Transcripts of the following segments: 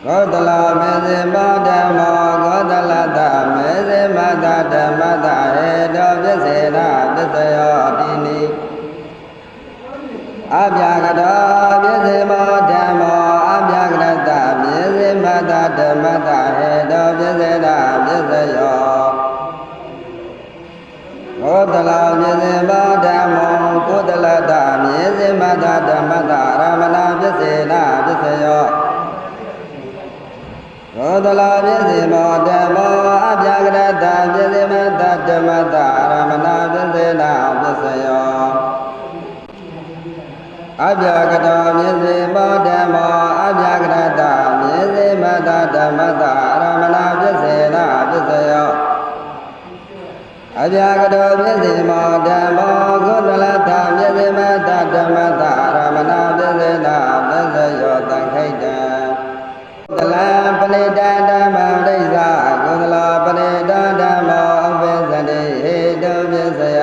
ကောသလမေဇိမဓမ္မောကောသလတမေဇိမတဓမ္မတဟေတောပစ္စေနပစ္စယောတိနိအပြာကတောပစ္စေမောဓမ္မောအပြာကရတမေဇိမတဓမ္မတဟေတောပစ္စေနပစ္စယောကောသလမေဇိမဓမ္မောကောသလတမေဇိမတဓမ္မတရမဏပစ္စေနပစ္စယောကောသလပစ္စေမောဓမ္မောအပြာကရတပစ္စေမတဓမ္မတရမဏပစ္စေနပစ္စယောအပြာကတောပစ္စေမောဓမ္မောအပြာကရတပစ္စေမတဓမ္မတရမဏပစ္စေနပစ္စယောအပြာကတောပစ္စေမောဓမ္မောကောသလတပစ္စေမတဓမ္မတရမဏပစ္စေနပစ္စယောသံခိတံသလံပရိဒဓမ္မဒိသကုသလပရိဒဓမ္မောဥပ္ပဇတိဟေတုပစ္စယ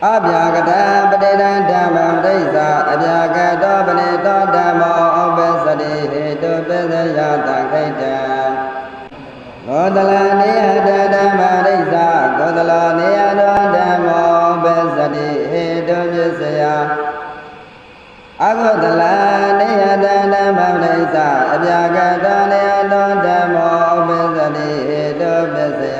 အပြာကတံပရိဒဓမ္မဒိသအပြာကတောပရိဒဓမ္မောဥပ္ပဇတိဟေတုပစ္စယသံခိတံကောသလနေယဓမ္မဒိသကောသလနေယဓမ္မောဥပ္ပဇတိဟေတုပစ္စယအဂုတလနေယတဓမ္မပရိစ္ဆအပြာကတောနေယတောဓမ္မောဥပ္ပဇတိဟေတုပစ္စယ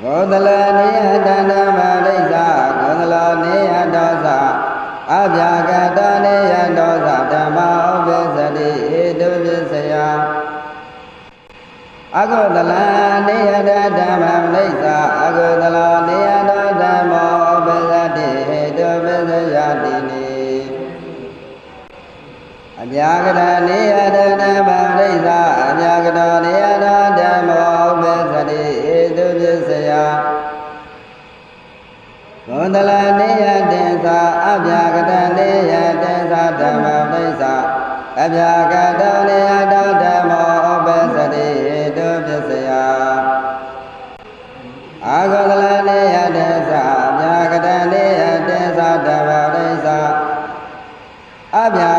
ဂောတလနေယတဓမ္မပရိစ္ဆဂောတလနေယတောသအပြာကတောနေယတောသဓမ္မောဥပ္ပဇတိဟေတုပစ္စယအဂုတလနေယတဓမ္မပရိစ္ဆအဂုတလနေယတောဓမ္မောဥပ္ပဇတိဟေတုပစ္စယတိနိအပြာကတနေယတဓမ္မပရိစ္ဆအပြာကတောနေယတောဓမ္မောဥပ္ပဇတိဟေတုပစ္စယဂောတလနေယတေသအပြာကတနေယတေသဓမ္မပရိစ္ဆအပြာကတောနေယတောဓမ္မောဥပ္ပဇတိဟေတုပစ္စယအာဂောတလနေယတေသအပြာကတနေယတေသဓမ္မပရိစ္ဆအပြာ